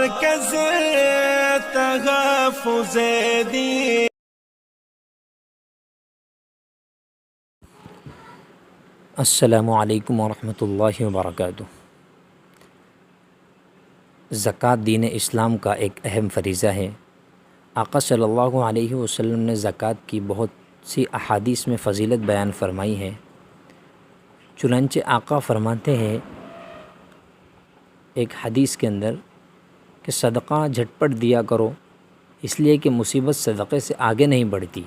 مرکز تحفظ دین. السلام علیکم ورحمۃ اللہ وبرکاتہ. زکوٰۃ دین اسلام کا ایک اہم فریضہ ہے. آقا صلی اللہ علیہ وسلم نے زکوٰۃ کی بہت سی احادیث میں فضیلت بیان فرمائی ہے. چنانچہ آقا فرماتے ہیں ایک حدیث کے اندر کہ صدقہ جھٹپٹ دیا کرو، اس لیے کہ مصیبت صدقے سے آگے نہیں بڑھتی.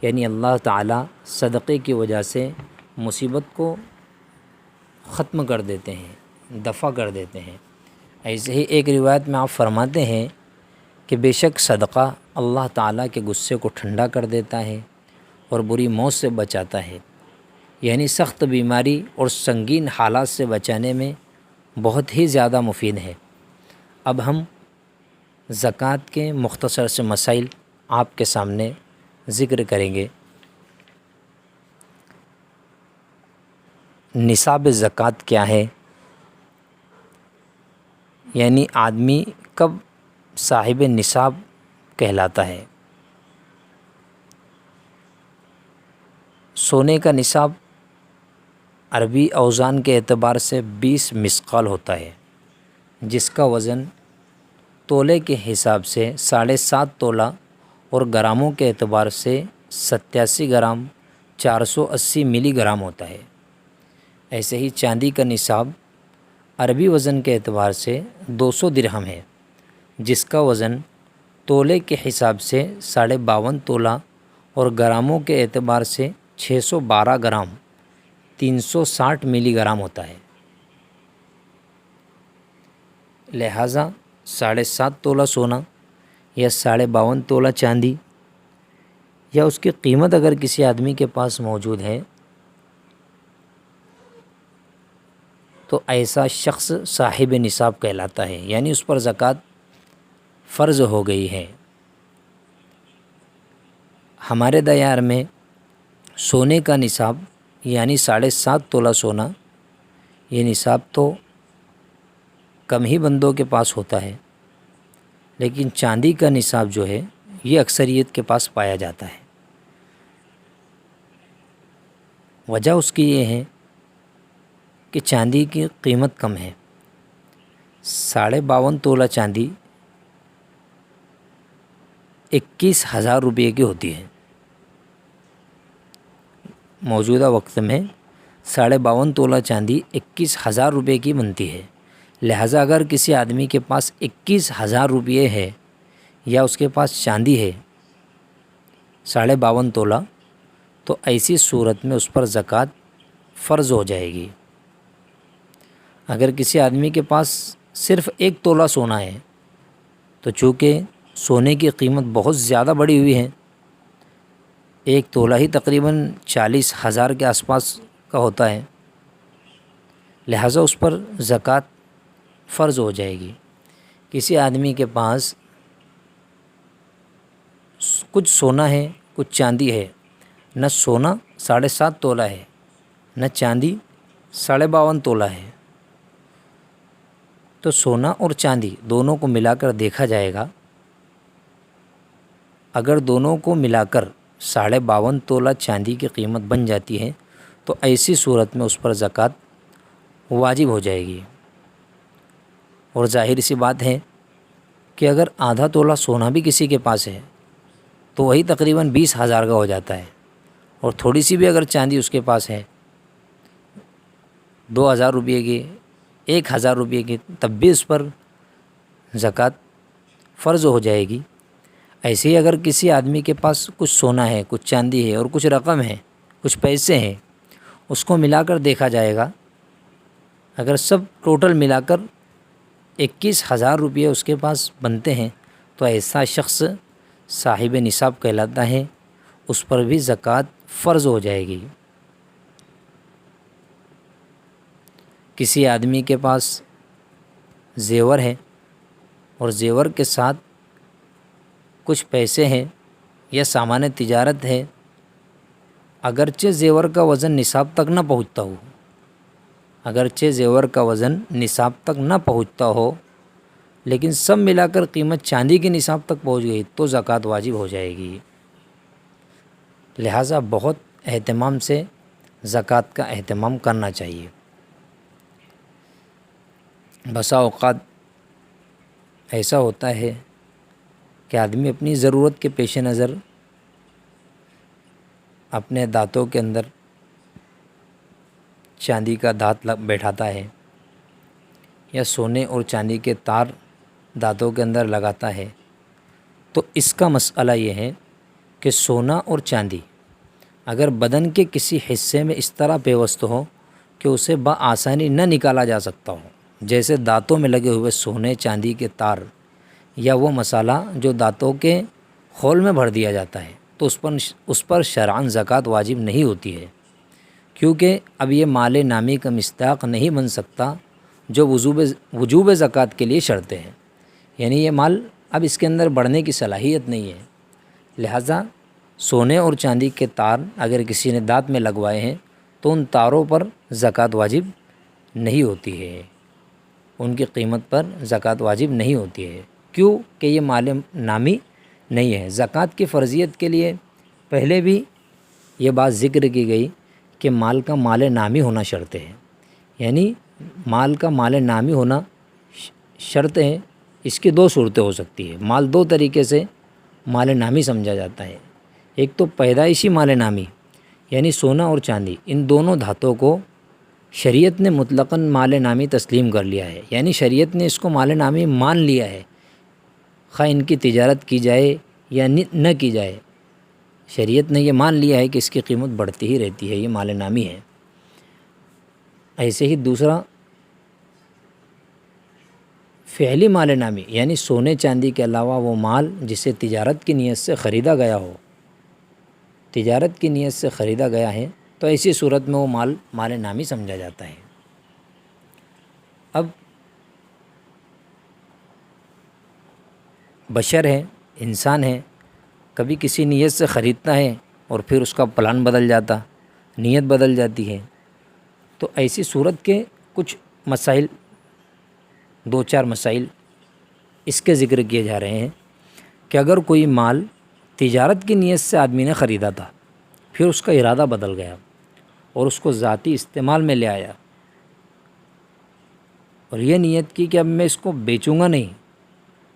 یعنی اللہ تعالیٰ صدقے کی وجہ سے مصیبت کو ختم کر دیتے ہیں، دفع کر دیتے ہیں. ایسے ہی ایک روایت میں آپ فرماتے ہیں کہ بے شک صدقہ اللہ تعالیٰ کے غصے کو ٹھنڈا کر دیتا ہے اور بری موت سے بچاتا ہے. یعنی سخت بیماری اور سنگین حالات سے بچانے میں بہت ہی زیادہ مفید ہے. اب ہم زکوٰۃ کے مختصر سے مسائل آپ کے سامنے ذکر کریں گے. نصاب زکوٰۃ کیا ہے؟ یعنی آدمی کب صاحب نصاب کہلاتا ہے؟ سونے کا نصاب عربی اوزان کے اعتبار سے 20 مثقال ہوتا ہے، جس کا وزن تولے کے حساب سے 7.5 تولہ اور گراموں کے اعتبار سے 87 گرام 480 ملی گرام ہوتا ہے. ایسے ہی چاندی کا نصاب عربی وزن کے اعتبار سے 200 درہم ہے، جس کا وزن تولے کے حساب سے 52.5 تولہ اور گراموں کے اعتبار سے 612 گرام 360 ملی گرام ہوتا ہے. لہٰذا 7.5 تولہ سونا یا 52.5 تولہ چاندی یا اس کی قیمت اگر کسی آدمی کے پاس موجود ہے تو ایسا شخص صاحب نصاب کہلاتا ہے. یعنی اس پر زکوٰۃ فرض ہو گئی ہے. ہمارے دیار میں سونے کا نصاب یعنی 7.5 تولہ سونا، یہ نصاب تو کم ہی بندوں کے پاس ہوتا ہے، لیکن چاندی کا نصاب جو ہے یہ اکثریت کے پاس پایا جاتا ہے. وجہ اس کی یہ ہے کہ چاندی کی قیمت کم ہے. 52.5 تولہ چاندی 21,000 روپے کی ہوتی ہے. موجودہ وقت میں 52.5 تولہ چاندی 21,000 روپے کی بنتی ہے. لہٰذا اگر کسی آدمی کے پاس 21,000 روپے ہے یا اس کے پاس چاندی ہے 52.5 تولہ، تو ایسی صورت میں اس پر زکوٰۃ فرض ہو جائے گی. اگر کسی آدمی کے پاس صرف 1 تولہ سونا ہے تو چونکہ سونے کی قیمت بہت زیادہ بڑھی ہوئی ہے، 1 تولہ ہی تقریباً 40,000 کے آس پاس کا ہوتا ہے، لہٰذا اس پر زکوٰۃ فرض ہو جائے گی. کسی آدمی کے پاس کچھ سونا ہے کچھ چاندی ہے، نہ سونا 7.5 تولہ ہے نہ چاندی 52.5 تولہ ہے، تو سونا اور چاندی دونوں کو ملا کر دیکھا جائے گا. اگر دونوں کو ملا کر 52.5 تولہ چاندی کی قیمت بن جاتی ہے تو ایسی صورت میں اس پر زکوٰۃ واجب ہو جائے گی. اور ظاہر سی بات ہے کہ اگر آدھا تولہ سونا بھی کسی کے پاس ہے تو وہی تقریباً 20,000 کا ہو جاتا ہے، اور تھوڑی سی بھی اگر چاندی اس کے پاس ہے 2,000 روپے کی 1,000 روپے کی، تب بھی اس پر زکوٰۃ فرض ہو جائے گی. ایسے ہی اگر کسی آدمی کے پاس کچھ سونا ہے کچھ چاندی ہے اور کچھ رقم ہے کچھ پیسے ہیں، اس کو ملا کر دیکھا جائے گا. اگر سب ٹوٹل ملا کر 21,000 روپے اس کے پاس بنتے ہیں تو ایسا شخص صاحب نصاب کہلاتا ہے، اس پر بھی زکوٰۃ فرض ہو جائے گی. کسی آدمی کے پاس زیور ہے اور زیور کے ساتھ کچھ پیسے ہیں یا سامان تجارت ہے، اگرچہ زیور کا وزن نصاب تک نہ پہنچتا ہو، لیکن سب ملا کر قیمت چاندی کے نصاب تک پہنچ گئی تو زکوٰۃ واجب ہو جائے گی۔ لہٰذا بہت اہتمام سے زکوٰۃ کا اہتمام کرنا چاہیے۔ بسا اوقات ایسا ہوتا ہے کہ آدمی اپنی ضرورت کے پیش نظر اپنے دانتوں کے اندر چاندی کا دھات بیٹھاتا ہے یا سونے اور چاندی کے تار دانتوں کے اندر لگاتا ہے، تو اس کا مسئلہ یہ ہے کہ سونا اور چاندی اگر بدن کے کسی حصے میں اس طرح پیوست ہو کہ اسے بآسانی نہ نکالا جا سکتا ہو، جیسے دانتوں میں لگے ہوئے سونے چاندی کے تار یا وہ مسالہ جو دانتوں کے خول میں بھر دیا جاتا ہے، تو اس پر شرعاً زکوٰۃ واجب نہیں ہوتی ہے، کیونکہ اب یہ مال نامی کا مصداق نہیں بن سکتا جو وجوب زکوٰۃ کے لیے شرط ہے، یعنی یہ مال اب اس کے اندر بڑھنے کی صلاحیت نہیں ہے۔ لہٰذا سونے اور چاندی کے تار اگر کسی نے دانت میں لگوائے ہیں تو ان تاروں پر زکوٰۃ واجب نہیں ہوتی ہے، ان کی قیمت پر زکوٰۃ واجب نہیں ہوتی ہے، کیوں کہ یہ مال نامی نہیں ہے۔ زکوٰۃ کی فرضیت کے لیے پہلے بھی یہ بات ذکر کی گئی کہ مال کا مال نامی ہونا شرط ہے، یعنی مال کا مال نامی ہونا شرط ہے۔ اس کی دو صورتیں ہو سکتی ہیں، مال دو طریقے سے مال نامی سمجھا جاتا ہے۔ ایک تو پیدائشی مال نامی، یعنی سونا اور چاندی، ان دونوں دھاتوں کو شریعت نے مطلقاً مال نامی تسلیم کر لیا ہے، یعنی شریعت نے اس کو مال نامی مان لیا ہے، خواہ ان کی تجارت کی جائے یا نہ کی جائے، شریعت نے یہ مان لیا ہے کہ اس کی قیمت بڑھتی ہی رہتی ہے، یہ مال نامی ہے۔ ایسے ہی دوسرا فعلی مال نامی، یعنی سونے چاندی کے علاوہ وہ مال جسے تجارت کی نیت سے خریدا گیا ہو، تجارت کی نیت سے خریدا گیا ہے، تو ایسی صورت میں وہ مال نامی سمجھا جاتا ہے۔ اب بشر ہے، انسان ہے، کبھی کسی نیت سے خریدتا ہے اور پھر اس کا پلان بدل جاتا، نیت بدل جاتی ہے، تو ایسی صورت کے کچھ مسائل، دو چار مسائل اس کے ذکر کیے جا رہے ہیں کہ اگر کوئی مال تجارت کی نیت سے آدمی نے خریدا تھا، پھر اس کا ارادہ بدل گیا اور اس کو ذاتی استعمال میں لے آیا اور یہ نیت کی کہ اب میں اس کو بیچوں گا نہیں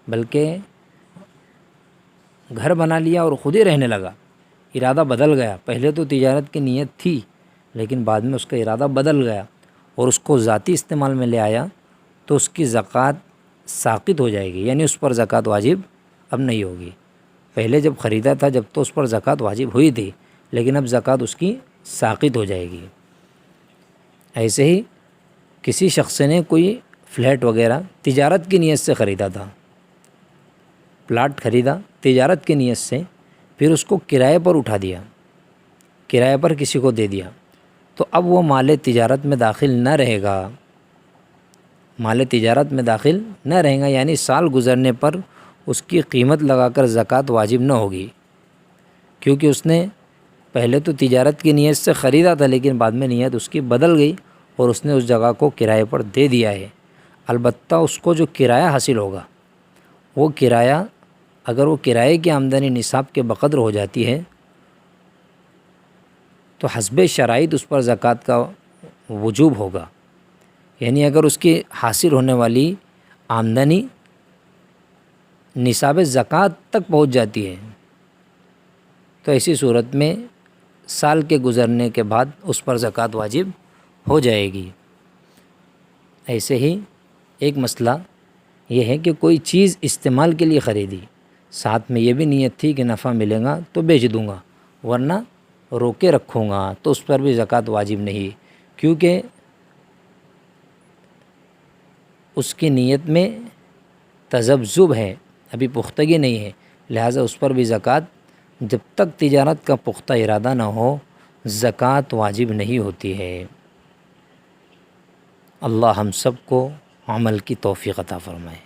بلکہ گھر بنا لیا اور خود ہی رہنے لگا، ارادہ بدل گیا، پہلے تو تجارت کی نیت تھی لیکن بعد میں اس کا ارادہ بدل گیا اور اس کو ذاتی استعمال میں لے آیا، تو اس کی زکوٰۃ ساقط ہو جائے گی، یعنی اس پر زکوٰۃ واجب اب نہیں ہوگی۔ پہلے جب خریدا تھا جب تو اس پر زکوٰۃ واجب ہوئی تھی، لیکن اب زکوٰۃ اس کی ساقط ہو جائے گی۔ ایسے ہی کسی شخص نے کوئی فلیٹ وغیرہ تجارت کی نیت سے خریدا تھا، پلاٹ خریدا تجارت کی نیت سے، پھر اس کو کرائے پر اٹھا دیا، کرائے پر کسی کو دے دیا، تو اب وہ مال تجارت میں داخل نہ رہے گا، مال تجارت میں داخل نہ رہے گا، یعنی سال گزرنے پر اس کی قیمت لگا کر زکوٰۃ واجب نہ ہوگی، کیونکہ اس نے پہلے تو تجارت کی نیت سے خریدا تھا لیکن بعد میں نیت اس کی بدل گئی اور اس نے اس جگہ کو کرائے پر دے دیا ہے۔ البتہ اس کو جو کرایہ حاصل ہوگا، وہ کرایہ اگر وہ کرائے کی آمدنی نصاب کے بقدر ہو جاتی ہے تو حسب شرائط اس پر زکوٰۃ کا وجوب ہوگا، یعنی اگر اس کی حاصل ہونے والی آمدنی نصاب زکوٰۃ تک پہنچ جاتی ہے تو ایسی صورت میں سال کے گزرنے کے بعد اس پر زکوٰۃ واجب ہو جائے گی۔ ایسے ہی ایک مسئلہ یہ ہے کہ کوئی چیز استعمال کے لیے خریدی، ساتھ میں یہ بھی نیت تھی کہ نفع ملے گا تو بیچ دوں گا ورنہ روکے رکھوں گا، تو اس پر بھی زکوٰۃ واجب نہیں، کیونکہ اس کی نیت میں تذبذب ہے، ابھی پختگی نہیں ہے، لہٰذا اس پر بھی زکوٰۃ جب تک تجارت کا پختہ ارادہ نہ ہو زکوٰۃ واجب نہیں ہوتی ہے۔ اللہ ہم سب کو عمل کی توفیق عطا فرمائے۔